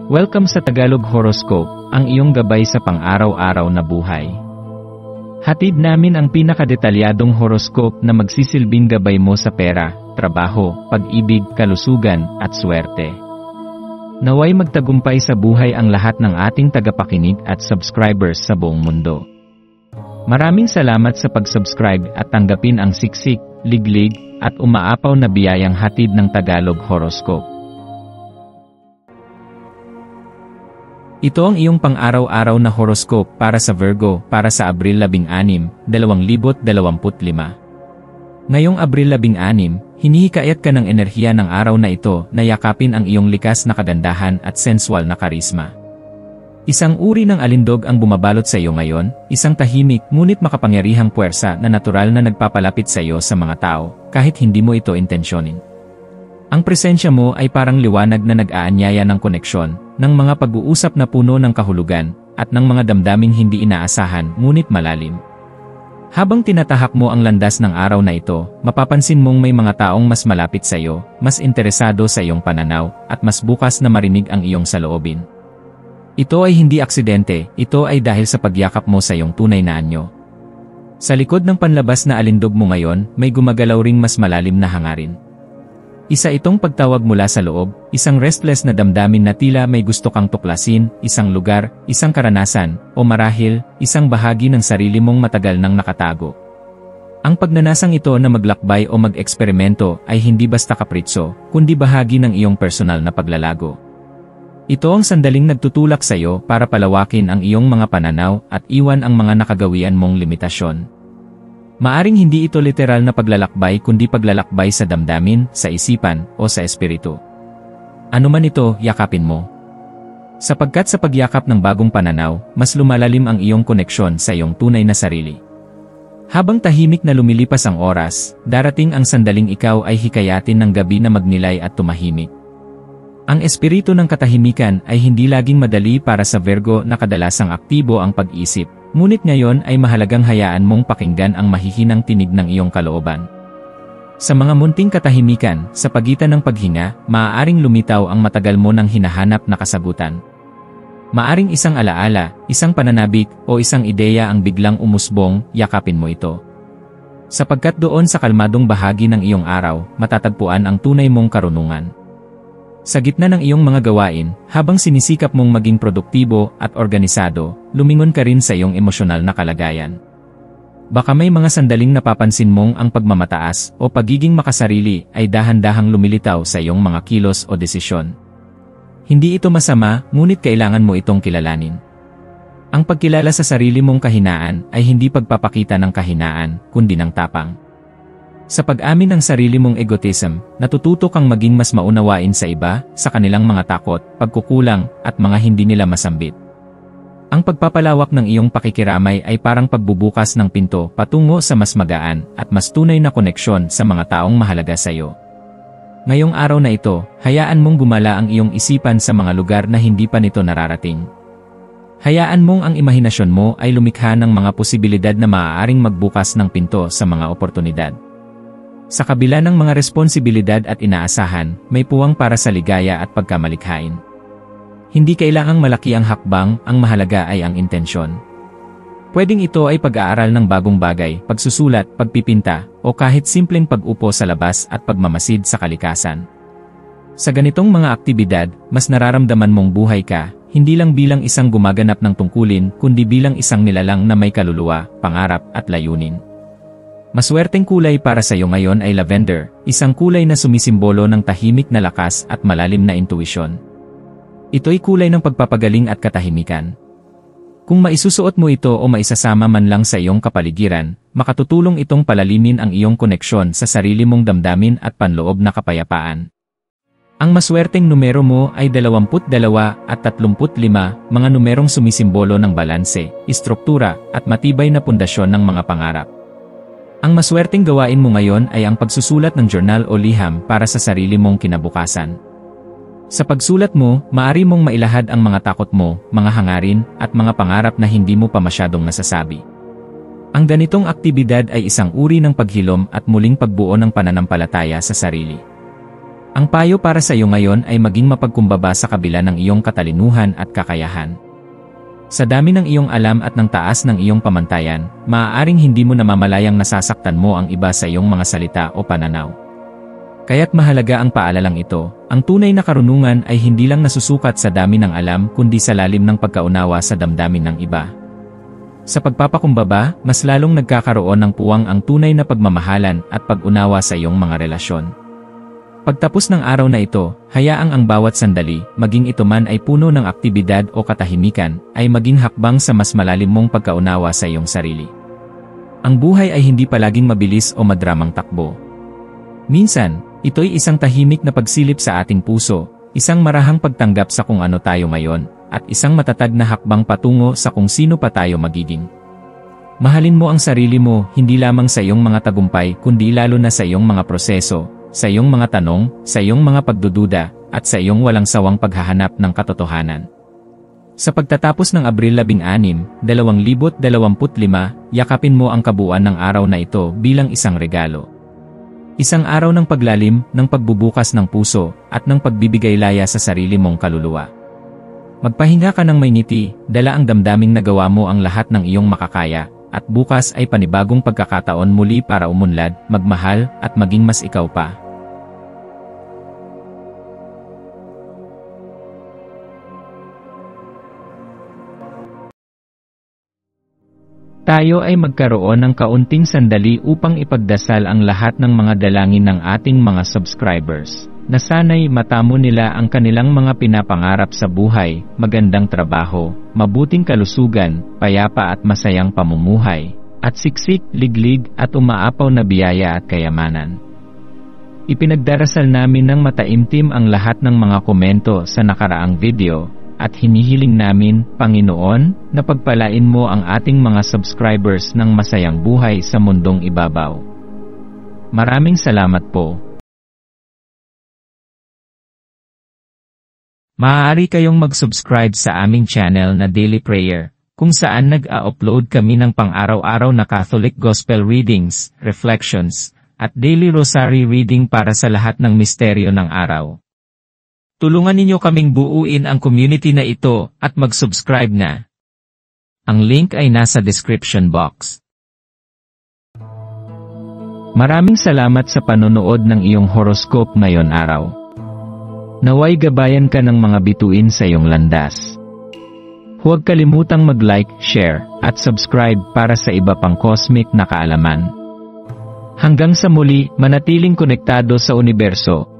Welcome sa Tagalog Horoscope, ang iyong gabay sa pang-araw-araw na buhay. Hatid namin ang pinakadetalyadong horoscope na magsisilbing gabay mo sa pera, trabaho, pag-ibig, kalusugan, at swerte. Naway magtagumpay sa buhay ang lahat ng ating tagapakinig at subscribers sa buong mundo. Maraming salamat sa pag-subscribe at tanggapin ang siksik, liglig, at umaapaw na biyayang hatid ng Tagalog Horoscope. Ito ang iyong pang-araw-araw na horoscope para sa Virgo para sa Abril 16, 2025. Ngayong Abril 16, hinihikayat ka ng enerhiya ng araw na ito na yakapin ang iyong likas na kagandahan at sensual na karisma. Isang uri ng alindog ang bumabalot sa iyo ngayon, isang tahimik ngunit makapangyarihang puwersa na natural na nagpapalapit sa iyo sa mga tao, kahit hindi mo ito intensyonin. Ang presensya mo ay parang liwanag na nag-aanyaya ng koneksyon, ng mga pag-uusap na puno ng kahulugan, at ng mga damdaming hindi inaasahan ngunit malalim. Habang tinatahak mo ang landas ng araw na ito, mapapansin mong may mga taong mas malapit sa iyo, mas interesado sa iyong pananaw, at mas bukas na marinig ang iyong saloobin. Ito ay hindi aksidente, ito ay dahil sa pagyakap mo sa iyong tunay na anyo. Sa likod ng panlabas na alindog mo ngayon, may gumagalaw ring mas malalim na hangarin. Isa itong pagtawag mula sa loob, isang restless na damdamin na tila may gusto kang tuklasin, isang lugar, isang karanasan, o marahil, isang bahagi ng sarili mong matagal nang nakatago. Ang pagnanasang ito na maglakbay o mag-eksperimento ay hindi basta kapritso, kundi bahagi ng iyong personal na paglalago. Ito ang sandaling nagtutulak sa iyo para palawakin ang iyong mga pananaw at iwan ang mga nakagawian mong limitasyon. Maaring hindi ito literal na paglalakbay kundi paglalakbay sa damdamin, sa isipan, o sa espiritu. Ano man ito, yakapin mo. Sapagkat sa pagyakap ng bagong pananaw, mas lumalalim ang iyong koneksyon sa iyong tunay na sarili. Habang tahimik na lumilipas ang oras, darating ang sandaling ikaw ay hikayatin ng gabi na magnilay at tumahimik. Ang espiritu ng katahimikan ay hindi laging madali para sa Virgo na kadalasang aktibo ang pag-isip. Ngunit ngayon ay mahalagang hayaan mong pakinggan ang mahihinang tinig ng iyong kalooban. Sa mga munting katahimikan, sa pagitan ng paghinga, maaaring lumitaw ang matagal mo nang hinahanap na kasagutan. Maaring isang alaala, isang pananabik, o isang ideya ang biglang umusbong, yakapin mo ito. Sapagkat doon sa kalmadong bahagi ng iyong araw, matatagpuan ang tunay mong karunungan. Sa gitna ng iyong mga gawain, habang sinisikap mong maging produktibo at organisado, lumingon ka rin sa iyong emosyonal na kalagayan. Baka may mga sandaling napapansin mong ang pagmamataas o pagiging makasarili ay dahan-dahang lumilitaw sa iyong mga kilos o desisyon. Hindi ito masama, ngunit kailangan mo itong kilalanin. Ang pagkilala sa sarili mong kahinaan ay hindi pagpapakita ng kahinaan, kundi ng tapang. Sa pag-amin ng sarili mong egotism, natututo kang maging mas maunawain sa iba, sa kanilang mga takot, pagkukulang, at mga hindi nila masambit. Ang pagpapalawak ng iyong pakikiramay ay parang pagbubukas ng pinto patungo sa mas magaan at mas tunay na koneksyon sa mga taong mahalaga sa iyo. Ngayong araw na ito, hayaan mong gumala ang iyong isipan sa mga lugar na hindi pa nito nararating. Hayaan mong ang imahinasyon mo ay lumikha ng mga posibilidad na maaaring magbukas ng pinto sa mga oportunidad. Sa kabila ng mga responsibilidad at inaasahan, may puwang para sa ligaya at pagkamalikhain. Hindi kailangang malaki ang hakbang, ang mahalaga ay ang intensyon. Pwedeng ito ay pag-aaral ng bagong bagay, pagsusulat, pagpipinta, o kahit simpleng pag-upo sa labas at pagmamasid sa kalikasan. Sa ganitong mga aktibidad, mas nararamdaman mong buhay ka, hindi lang bilang isang gumaganap ng tungkulin, kundi bilang isang nilalang na may kaluluwa, pangarap at layunin. Maswerteng kulay para sa iyo ngayon ay lavender, isang kulay na sumisimbolo ng tahimik na lakas at malalim na intuisyon. Ito'y kulay ng pagpapagaling at katahimikan. Kung maisusuot mo ito o maisasama man lang sa iyong kapaligiran, makatutulong itong palalimin ang iyong koneksyon sa sarili mong damdamin at panloob na kapayapaan. Ang maswerteng numero mo ay 22 at 35, mga numerong sumisimbolo ng balanse, istruktura, at matibay na pundasyon ng mga pangarap. Ang maswerteng gawain mo ngayon ay ang pagsusulat ng journal o liham para sa sarili mong kinabukasan. Sa pagsulat mo, maaari mong mailahad ang mga takot mo, mga hangarin, at mga pangarap na hindi mo pa masyadong nasasabi. Ang ganitong aktibidad ay isang uri ng paghilom at muling pagbuo ng pananampalataya sa sarili. Ang payo para sa iyo ngayon ay maging mapagkumbaba sa kabila ng iyong katalinuhan at kakayahan. Sa dami ng iyong alam at ng taas ng iyong pamantayan, maaaring hindi mo namamalayang nasasaktan mo ang iba sa iyong mga salita o pananaw. Kaya't mahalaga ang paalalang ito, ang tunay na karunungan ay hindi lang nasusukat sa dami ng alam kundi sa lalim ng pagkaunawa sa damdamin ng iba. Sa pagpapakumbaba, mas lalong nagkakaroon ng puwang ang tunay na pagmamahalan at pag-unawa sa iyong mga relasyon. Pagtapos ng araw na ito, hayaang ang bawat sandali, maging ito man ay puno ng aktibidad o katahimikan, ay maging hakbang sa mas malalim mong pagkaunawa sa iyong sarili. Ang buhay ay hindi palaging mabilis o madramang takbo. Minsan, ito'y isang tahimik na pagsilip sa ating puso, isang marahang pagtanggap sa kung ano tayo ngayon, at isang matatag na hakbang patungo sa kung sino pa tayo magiging. Mahalin mo ang sarili mo, hindi lamang sa iyong mga tagumpay kundi lalo na sa iyong mga proseso, sa iyong mga tanong, sa iyong mga pagdududa, at sa iyong walang sawang paghahanap ng katotohanan. Sa pagtatapos ng Abril 16, 2025, yakapin mo ang kabuuan ng araw na ito bilang isang regalo. Isang araw ng paglalim, ng pagbubukas ng puso, at ng pagbibigay laya sa sarili mong kaluluwa. Magpahinga ka ng may ngiti, dala ang damdaming nagawa mo ang lahat ng iyong makakaya, at bukas ay panibagong pagkakataon muli para umunlad, magmahal, at maging mas ikaw pa. Tayo ay magkaroon ng kaunting sandali upang ipagdasal ang lahat ng mga dalangin ng ating mga subscribers, na sana'y matamo nila ang kanilang mga pinapangarap sa buhay, magandang trabaho, mabuting kalusugan, payapa at masayang pamumuhay, at siksik, liglig at umaapaw na biyaya at kayamanan. Ipinagdarasal namin ng mataimtim ang lahat ng mga komento sa nakaraang video, at hinihiling namin, Panginoon, na pagpalain mo ang ating mga subscribers ng masayang buhay sa mundong ibabaw. Maraming salamat po. Maaari kayong mag-subscribe sa aming channel na Daily Prayer, kung saan nag-a-upload kami ng pang-araw-araw na Catholic Gospel Readings, Reflections, at Daily Rosary Reading para sa lahat ng misteryo ng araw. Tulungan ninyo kaming buuin ang community na ito at mag-subscribe na. Ang link ay nasa description box. Maraming salamat sa panonood ng iyong horoscope ngayon araw. Naway gabayan ka ng mga bituin sa iyong landas. Huwag kalimutang mag-like, share, at subscribe para sa iba pang cosmic na kaalaman. Hanggang sa muli, manatiling konektado sa universo